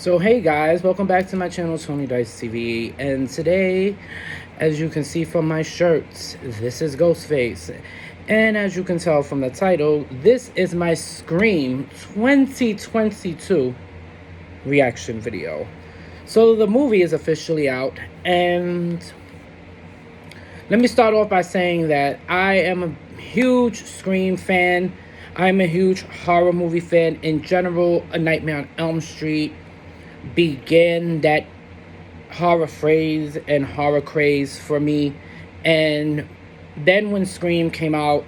So hey guys, welcome back to my channel Tony Dice TV, and today, as you can see from my shirts, this is Ghostface, and as you can tell from the title, this is my Scream 2022 reaction video. So the movie is officially out, and let me start off by saying that I am a huge Scream fan. I'm a huge horror movie fan in general. A Nightmare on Elm Street began that horror phrase and horror craze for me. And then when Scream came out,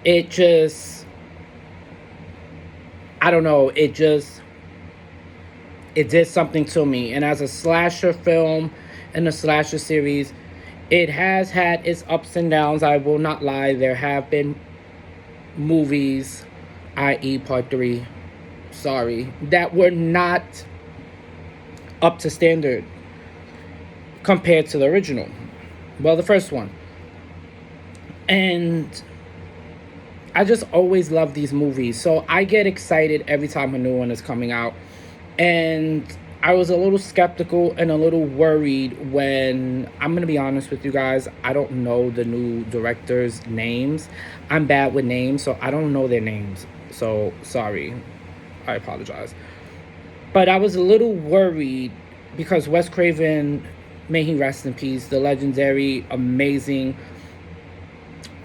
it just, I don't know, it did something to me. And as a slasher film and a slasher series, it has had its ups and downs. I will not lie. There have been movies, i.e. Part 3, that were not up to standard compared to the original. Well, the first one. And I just always love these movies. So I get excited every time a new one is coming out. And I was a little skeptical and a little worried when, I'm going to be honest with you guys, I don't know the new directors' names. I'm bad with names, so I don't know their names. So, sorry. I apologize. But I was a little worried because Wes Craven, may he rest in peace, the legendary, amazing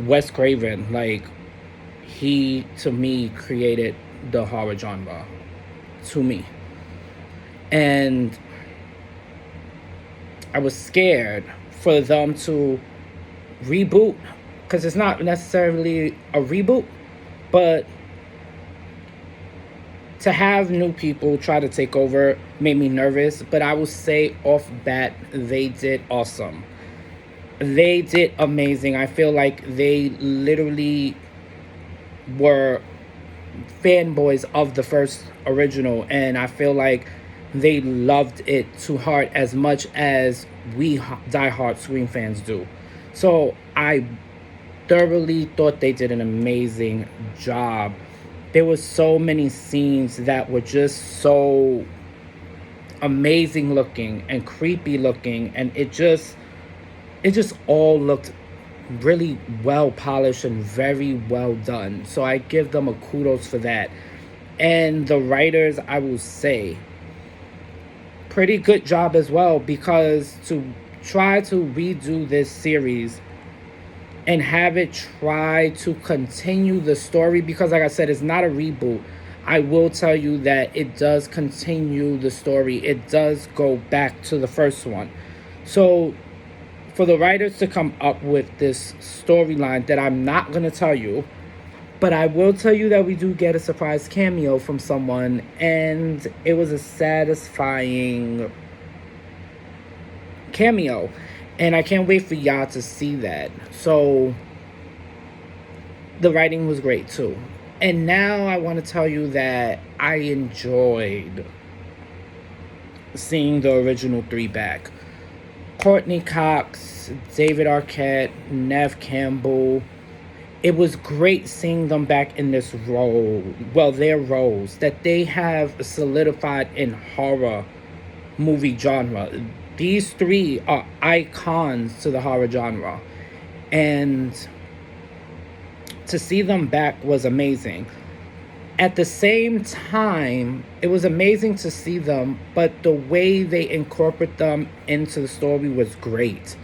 Wes Craven, like, he, to me, created the horror genre. To me. And I was scared for them to reboot, because it's not necessarily a reboot, but to have new people try to take over made me nervous. But I will say off bat, they did awesome. They did amazing. I feel like they literally were fanboys of the first original, and I feel like they loved it to heart as much as we diehard Scream fans do. So I thoroughly thought they did an amazing job. There were so many scenes that were just so amazing looking and creepy looking, and it just all looked really well polished and very well done. So I give them a kudos for that. And the writers, I will say, pretty good job as well, because to try to redo this series and have it try to continue the story, because like I said, it's not a reboot. I will tell you that it does continue the story. It does go back to the first one. So for the writers to come up with this storyline that I'm not going to tell you, but I will tell you that we do get a surprise cameo from someone, and it was a satisfying cameo. And I can't wait for y'all to see that. So the writing was great too. And now I want to tell you that I enjoyed seeing the original 3 back. Courtney Cox, David Arquette, Neve Campbell. It was great seeing them back in this role. Well, their roles that they have solidified in horror movie genre. These 3 are icons to the horror genre. And to see them back was amazing. At the same time, it was amazing to see them, but the way they incorporate them into the story was great.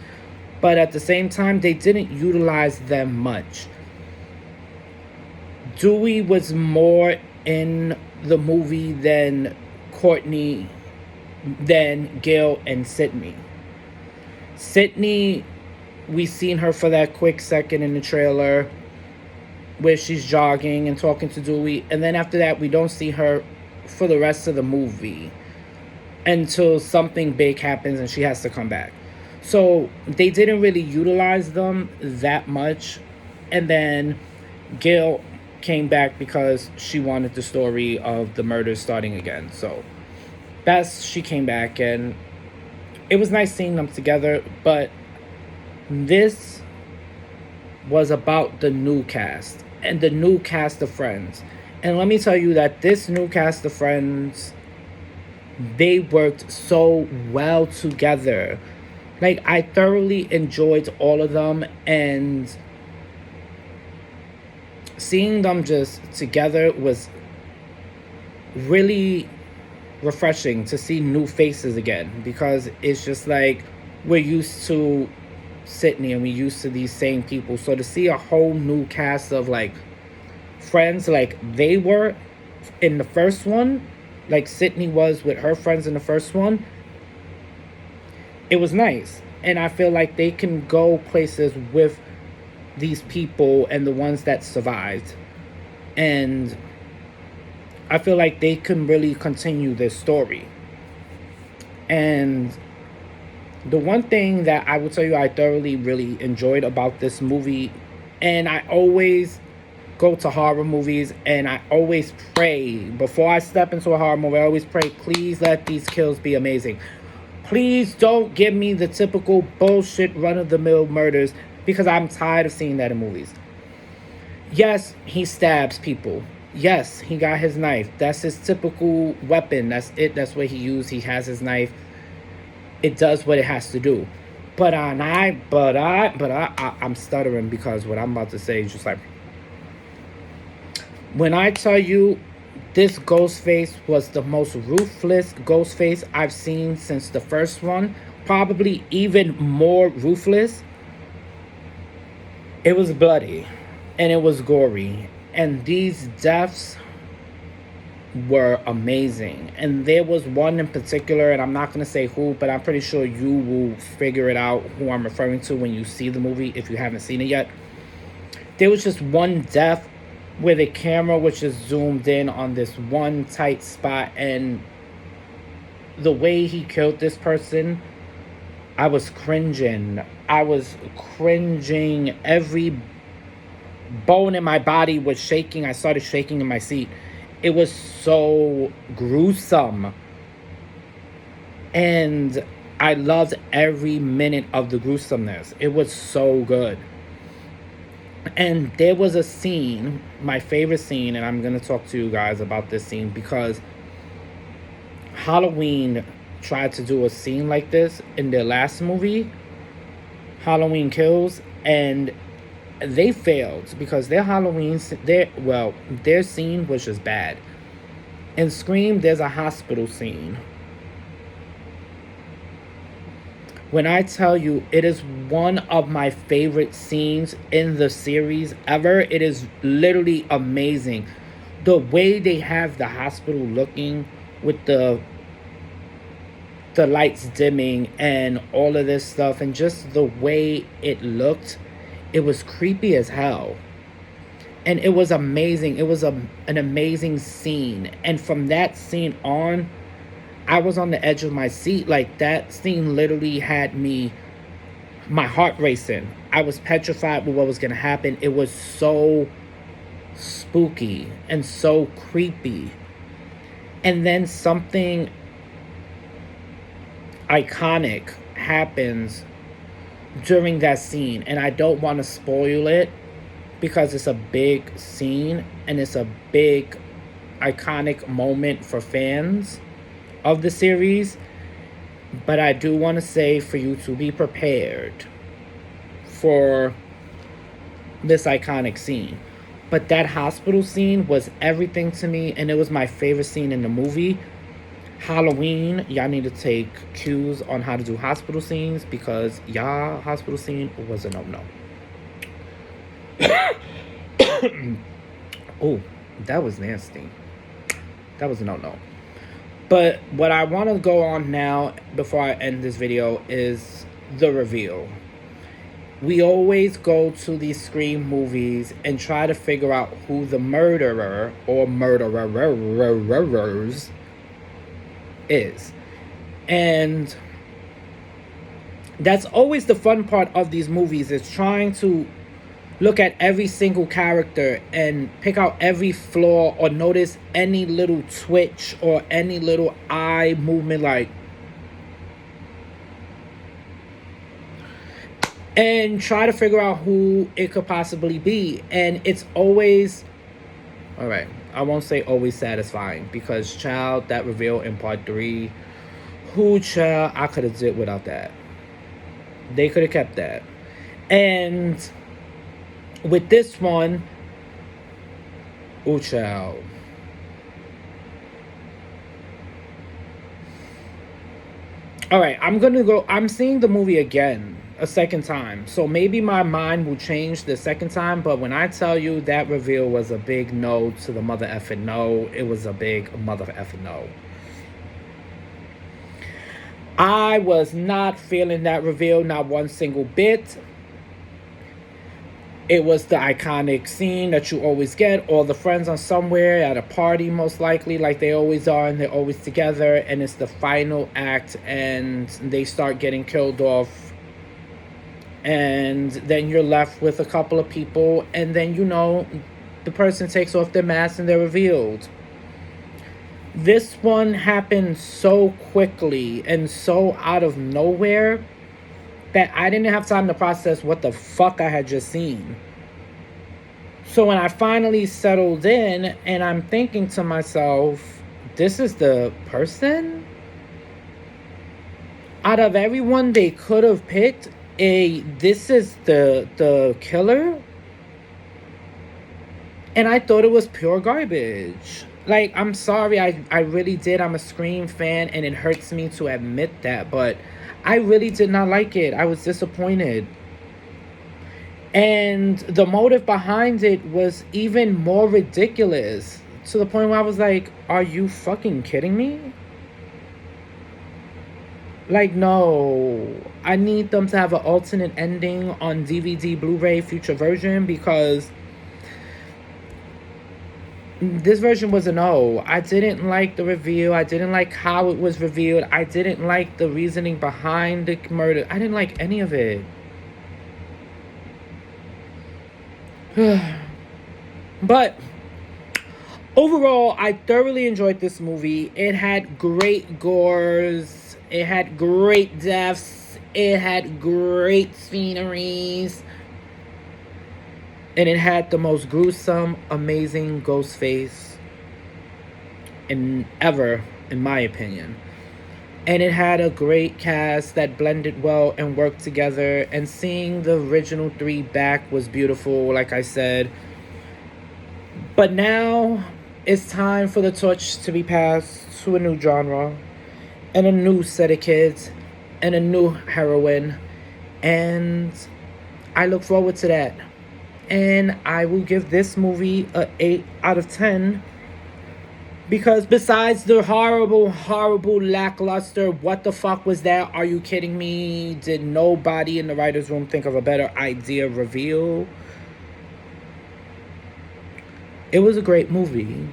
But at the same time, they didn't utilize them much. Dewey was more in the movie than Courtney, than Gail and Sydney. Sydney, we seen her for that quick second in the trailer where she's jogging and talking to Dewey, and then after that we don't see her for the rest of the movie until something big happens and she has to come back. So they didn't really utilize them that much. And then Gail came back because she wanted the story of the murders starting again. So she came back, and it was nice seeing them together. But this was about the new cast and the new cast of Friends. And let me tell you that this new cast of Friends They worked so well together. Like, I thoroughly enjoyed all of them, and seeing them just together was really refreshing to see new faces again, because it's just like we're used to Sydney and we're used to these same people. So to see a whole new cast of like friends like they were in the first one, like Sydney was with her friends in the first one, it was nice. And I feel like they can go places with these people and the ones that survived. And I feel like they can really continue this story. And the one thing that I would tell you I thoroughly really enjoyed about this movie, and I always go to horror movies and I always pray before I step into a horror movie, I always pray, please let these kills be amazing. Please don't give me the typical bullshit run-of-the-mill murders, because I'm tired of seeing that in movies. Yes, he stabs people. Yes, he got his knife. That's his typical weapon. That's it. That's what he used. He has his knife. It does what it has to do. I'm stuttering because what I'm about to say is just like, when I tell you this Ghostface was the most ruthless Ghostface I've seen since the first one, probably even more ruthless. It was bloody and it was gory, and these deaths were amazing. And there was one in particular, and I'm not going to say who, but I'm pretty sure you will figure it out who I'm referring to when you see the movie, if you haven't seen it yet. There was just one death where the camera was just zoomed in on this one tight spot, and the way he killed this person, I was cringing. I was cringing. Every bone in my body was shaking. I started shaking in my seat. It was so gruesome. And I loved every minute of the gruesomeness. It was so good. And there was a scene, my favorite scene, and I'm going to talk to you guys about this scene because Halloween tried to do a scene like this in their last movie, Halloween Kills, and they failed because their their scene was just bad. In Scream, there's a hospital scene. When I tell you, it is one of my favorite scenes in the series ever. It is literally amazing. The way they have the hospital looking with the lights dimming and all of this stuff, and just the way it looked, it was creepy as hell. And it was amazing. It was an amazing scene. And from that scene on, I was on the edge of my seat. Like, that scene literally had my heart racing. I was petrified with what was going to happen. It was so spooky and so creepy. And then something iconic happens during that scene. And I don't want to spoil it because it's a big scene and it's a big iconic moment for fans of the series. But I do want to say for you to be prepared for this iconic scene. But that hospital scene was everything to me, and it was my favorite scene in the movie. Halloween, y'all need to take cues on how to do hospital scenes, because y'all hospital scene was a no-no. Oh, that was nasty. That was a no-no. But what I want to go on now, before I end this video, is the reveal. We always go to these Scream movies and try to figure out who the murderer or murderers is. And that's always the fun part of these movies, is trying to look at every single character and pick out every flaw or notice any little twitch or any little eye movement, like, and try to figure out who it could possibly be. And it's always All right. I won't say always satisfying because, child, that reveal in part 3, who, child, I could have did without that. They could have kept that. And with this one, oh, child. All right, I'm seeing the movie again a second time. So maybe my mind will change the second time. But when I tell you that reveal was a big no to the mother effing no, it was a big mother effing no. I was not feeling that reveal, not one single bit. It was the iconic scene that you always get. All the friends are somewhere at a party, most likely, like they always are, and they're always together. And it's the final act, and they start getting killed off. And then you're left with a couple of people, and then, the person takes off their mask and they're revealed. This one happened so quickly and so out of nowhere that I didn't have time to process what the fuck I had just seen. So when I finally settled in and I'm thinking to myself, this is the person? Out of everyone they could have picked, this is the killer? And I thought it was pure garbage. Like, I'm sorry, I really did. I'm a Scream fan and it hurts me to admit that, but I really did not like it. I was disappointed. And the motive behind it was even more ridiculous, to the point where I was like, are you fucking kidding me? Like, no. I need them to have an alternate ending on DVD, Blu-ray, future version, because this version was a no. I didn't like the reveal. I didn't like how it was revealed. I didn't like the reasoning behind the murder. I didn't like any of it. But overall, I thoroughly enjoyed this movie. It had great gores. It had great deaths. It had great sceneries. And it had the most gruesome, amazing Ghostface ever, in my opinion. And it had a great cast that blended well and worked together. And seeing the original 3 back was beautiful, like I said. But now it's time for the torch to be passed to a new genre and a new set of kids and a new heroine. And I look forward to that. And I will give this movie a 8 out of 10. Because besides the horrible, lackluster, what the fuck was that? Are you kidding me? Did nobody in the writer's room think of a better idea reveal? It was a great movie.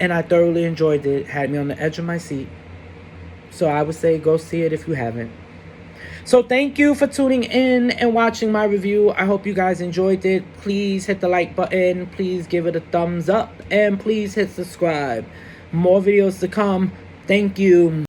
And I thoroughly enjoyed it. Had me on the edge of my seat. So I would say go see it if you haven't. So thank you for tuning in and watching my review. I hope you guys enjoyed it. Please hit the like button. Please give it a thumbs up. And please hit subscribe. More videos to come. Thank you.